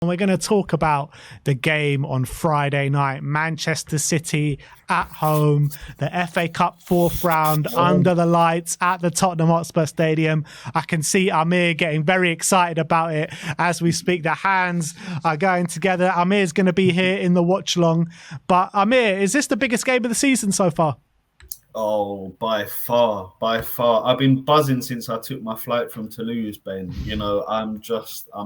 And we're going to talk about the game on Friday night. Manchester City at home, the FA Cup fourth round under the lights at the Tottenham Hotspur Stadium. I can see Amir getting very excited about it as we speak. The hands are going together. Amir's going to be here in the watch long. But Amir, is this the biggest game of the season so far? Oh, by far. I've been buzzing since I took my flight from Toulouse, Ben. You know, I'm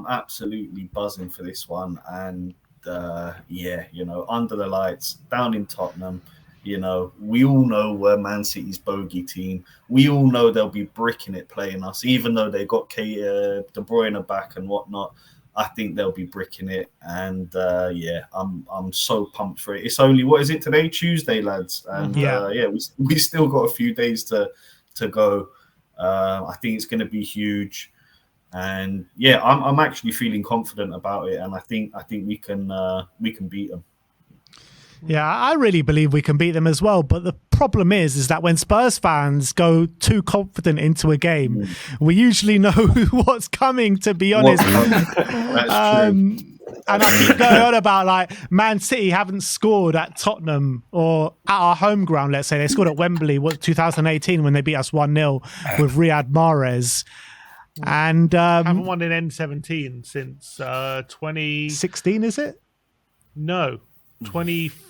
absolutely buzzing for this one. And under the lights, down in Tottenham, we all know we're Man City's bogey team. We all know they'll be bricking it playing us, even though they got De Bruyne back and whatnot. I think they'll be bricking it, and I'm so pumped for it. It's only, what is it today? Tuesday, lads, and we still got a few days to go. I think it's going to be huge, and I'm actually feeling confident about it, and I think we can beat them. Yeah, I really believe we can beat them as well. But the problem is that when Spurs fans go too confident into a game, we usually know what's coming, to be honest. That's true. And I keep going on about, like, Man City haven't scored at Tottenham or at our home ground, let's say. They scored at Wembley, 2018, when they beat us 1-0 with Riyad Mahrez. And haven't won in N17 since 2016, is it? No, 2015.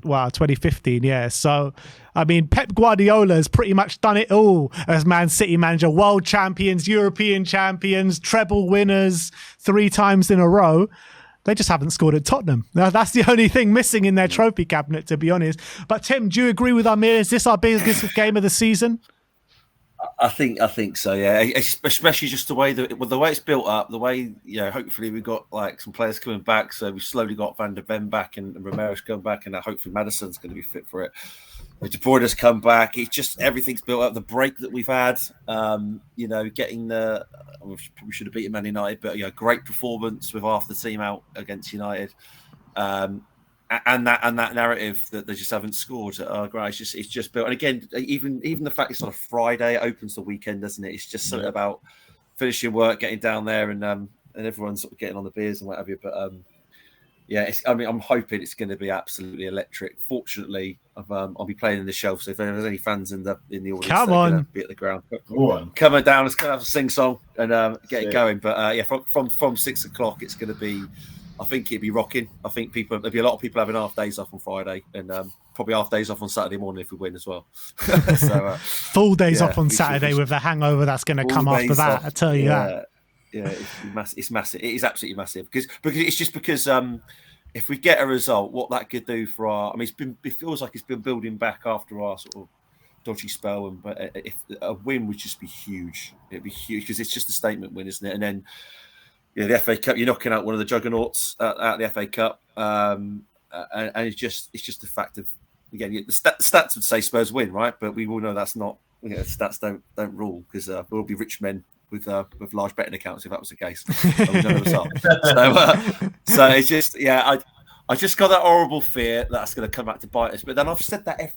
Wow, 2015, yeah. So, I mean, Pep Guardiola has pretty much done it all as Man City manager. World champions, European champions, treble winners 3 times in a row. They just haven't scored at Tottenham. Now, that's the only thing missing in their trophy cabinet, to be honest. But Tim, do you agree with Amir? Is this our biggest game of the season? I think so, yeah. Especially just the way it's built up, the way, hopefully we've got like some players coming back. So we've slowly got Van der Ven back and Ramirez coming back, and hopefully Maddison's going to be fit for it. De Bruyne's come back. It's just, everything's built up. The break that we've had, getting we should have beaten Man United, but great performance with half the team out against United. And that narrative that they just haven't scored. Great, it's just built. And again, even the fact it's on a Friday, it opens the weekend, doesn't it? It's just something about finishing work, getting down there, and everyone's sort of getting on the beers and what have you. But I'm hoping it's going to be absolutely electric. Fortunately, I'll be playing in the Shelf, so if there's any fans in the audience, come on, be at the ground. Come on down. Let's go have a sing song and get it going. But from 6:00, it's going to be. I think it'd be rocking. I think there'll be a lot of people having half days off on Friday, and probably half days off on Saturday morning if we win as well. So full days off on Saturday with the hangover that's going to come after that. Off. I tell you that. Yeah, it's massive. It is absolutely massive because if we get a result, what that could do for our. I mean, it feels like it's been building back after our sort of dodgy spell, but if a win would just be huge. It'd be huge because it's just a statement win, isn't it? And then. Yeah, the FA Cup. You're knocking out one of the juggernauts at the FA Cup, and it's just the fact of, again, the stats would say Spurs win, right? But we all know that's not. Stats don't rule, because we'll all be rich men with large betting accounts if that was the case. So it's just, I just got that horrible fear that's going to come back to bite us. But then I've said that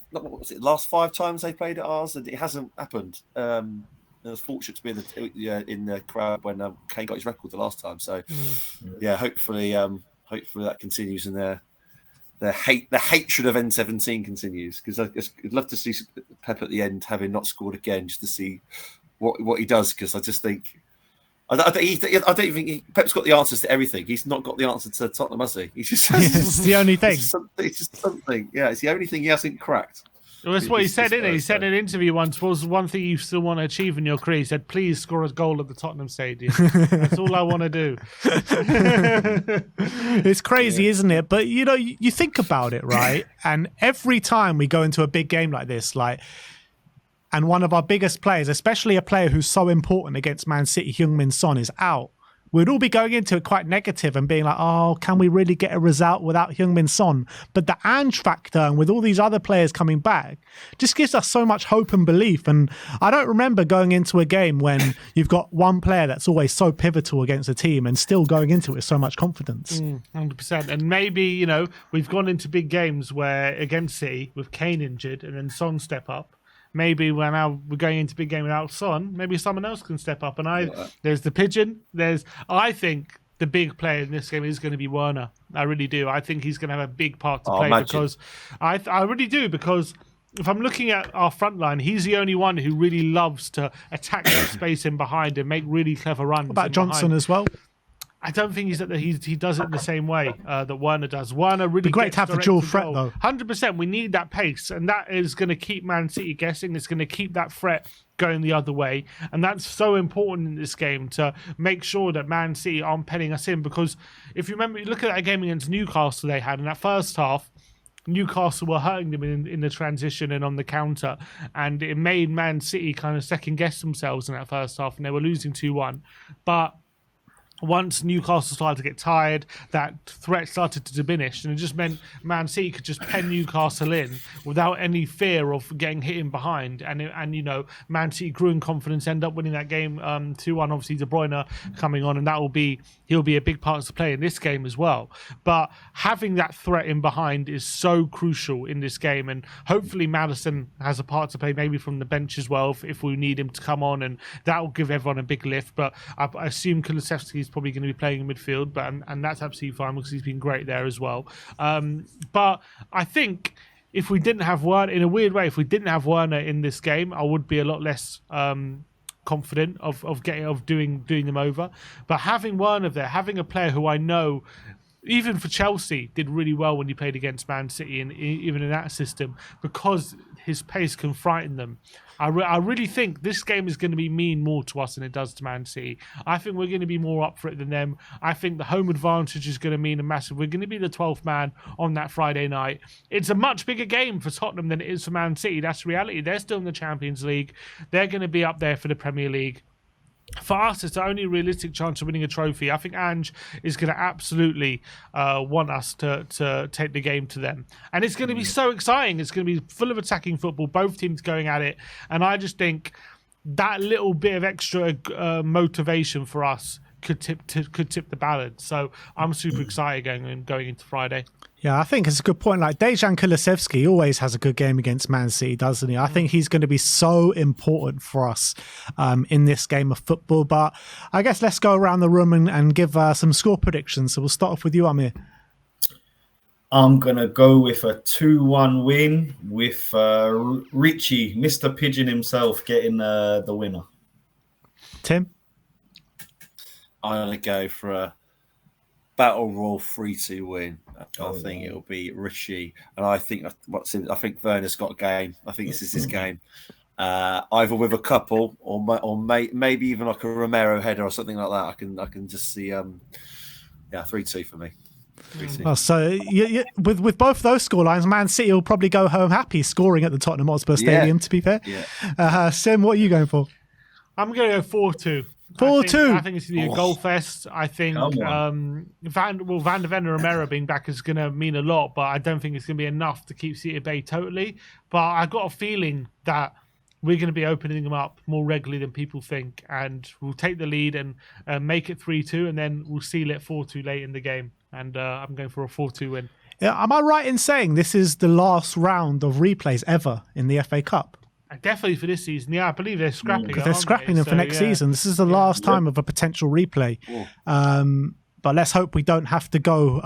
last 5 times they played at ours, and it hasn't happened. I was fortunate to be in the crowd when Kane got his record the last time. So, hopefully that continues, and the hatred of N17 continues, because I'd love to see Pep at the end having not scored again, just to see what he does. Because I just think I don't even think Pep's got the answers to everything. He's not got the answer to Tottenham, has he? He's just it's the only thing. It's just something. Yeah, it's the only thing he hasn't cracked. Well, that's what he said, isn't it? He said in an interview once, was one thing you still want to achieve in your career. He said, please score a goal at the Tottenham Stadium. That's all I want to do. It's crazy, isn't it? But, you think about it, right? And every time we go into a big game like this, and one of our biggest players, especially a player who's so important against Man City, Heung-min Son, is out, we'd all be going into it quite negative and being like, oh, can we really get a result without Heung-min Son? But the Ange factor, and with all these other players coming back, just gives us so much hope and belief. And I don't remember going into a game when you've got one player that's always so pivotal against a team and still going into it with so much confidence. 100%. And maybe, we've gone into big games where against City with Kane injured and then Son step up. Maybe when we're going into big game without Son, maybe someone else can step up. And there's the pigeon. I think the big player in this game is going to be Werner. I really do. I think he's going to have a big part to play imagine. because I really do, because if I'm looking at our front line, he's the only one who really loves to attack that space in behind and make really clever runs. What about Johnson as well? I don't think he does it in the same way that Werner does. Werner really Be great gets to have the direct dual to threat goal. though. 100%. We need that pace, and that is going to keep Man City guessing. It's going to keep that threat going the other way, and that's so important in this game to make sure that Man City aren't penning us in. Because if you remember, you look at that game against Newcastle they had in that first half. Newcastle were hurting them in the transition and on the counter, and it made Man City kind of second guess themselves in that first half, and they were losing 2-1. But once Newcastle started to get tired, that threat started to diminish, and it just meant Man City could just pen Newcastle in without any fear of getting hit in behind. And you know, Man City grew in confidence, end up winning that game 2-1. Obviously, De Bruyne coming on, and he'll be a big part to play in this game as well. But having that threat in behind is so crucial in this game, and hopefully Maddison has a part to play, maybe from the bench as well, if we need him to come on, and that will give everyone a big lift. But I assume Kulusevski is probably going to be playing in midfield, but and that's absolutely fine because he's been great there as well. But I think if we didn't have Werner, in a weird way, if we didn't have Werner in this game, I would be a lot less confident of doing them over. But having Werner there, having a player who I know, even for Chelsea, did really well when he played against Man City, and even in that system, because his pace can frighten them. I really think this game is going to mean more to us than it does to Man City. I think we're going to be more up for it than them. I think the home advantage is going to mean a massive. We're going to be the 12th man on that Friday night. It's a much bigger game for Tottenham than it is for Man City. That's the reality. They're still in the Champions League. They're going to be up there for the Premier League. For us, it's the only realistic chance of winning a trophy. I think Ange is going to absolutely want us to take the game to them. And it's going to be so exciting. It's going to be full of attacking football, both teams going at it. And I just think that little bit of extra motivation for us could tip the balance. So I'm super excited going into Friday. Yeah, I think it's a good point. Like Dejan Kulusevski always has a good game against Man City, doesn't he? I think he's going to be so important for us in this game of football. But I guess let's go around the room and give some score predictions. So we'll start off with you, Amir. I'm going to go with a 2-1 win with Richie, Mr. Pigeon himself, getting the winner. Tim? I'm going to go for a Battle Royal 3-2 win. I think it'll be Richie, and I think Werner's got a game. I think this is his game, either with a couple or maybe even like a Romero header or something like that. I can just see 3-2 for me. 3-2. Well, so with both those scorelines, Man City will probably go home happy scoring at the Tottenham Hotspur Stadium. To be fair, Sim, what are you going for? I'm going to go 4-2. 4-2. I think it's going to be a goal fest. I think Van de Ven and Romero being back is going to mean a lot, but I don't think it's going to be enough to keep City at bay totally. But I've got a feeling that we're going to be opening them up more regularly than people think, and we'll take the lead and make it 3-2, and then we'll seal it 4-2 late in the game. And I'm going for a 4-2 win. Yeah, am I right in saying this is the last round of replays ever in the FA Cup? Definitely for this season. Yeah, I believe they're scrapping. Because they're scrapping them for next season. This is the last time of a potential replay. But let's hope we don't have to go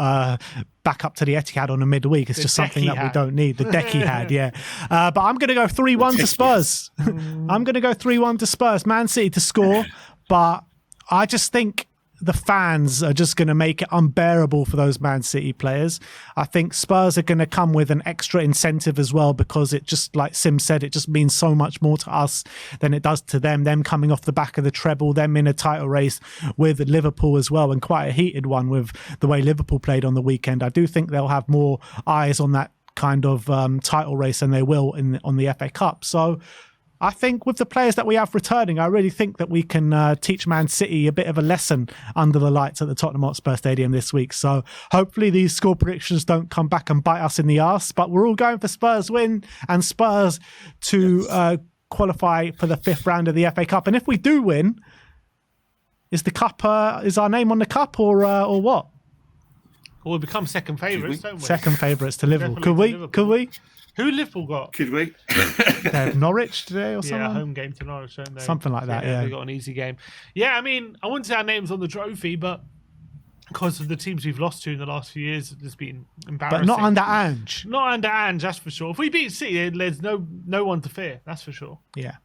back up to the Etihad on a midweek. It's just something that we don't need. The deck he had, yeah. But I'm going to go 3-1 to Spurs. I'm going to go 3-1 to Spurs. Man City to score. But I just think the fans are just going to make it unbearable for those Man City players. I think Spurs are going to come with an extra incentive as well, because it just, like Sim said, it just means so much more to us than it does to them. Them coming off the back of the treble, them in a title race with Liverpool as well, and quite a heated one with the way Liverpool played on the weekend. I do think they'll have more eyes on that kind of title race than they will on the FA Cup. So I think with the players that we have returning, I really think that we can teach Man City a bit of a lesson under the lights at the Tottenham Hotspur Stadium this week. So hopefully these score predictions don't come back and bite us in the arse, but we're all going for Spurs win and Spurs to qualify for the 5th round of the FA Cup. And if we do win, is the cup is our name on the cup or what? Well, we become second favourites, don't we? Second favourites to Liverpool. Definitely Could we? Who Liverpool got? Could we? They have Norwich today or something? Yeah, home game to Norwich, don't they? Something like that, yeah. They got an easy game. Yeah, I mean, I wouldn't say our name's on the trophy, but because of the teams we've lost to in the last few years. It's been embarrassing. But not under Ange. Not under Ange, that's for sure. If we beat City, there's no one to fear. That's for sure. Yeah.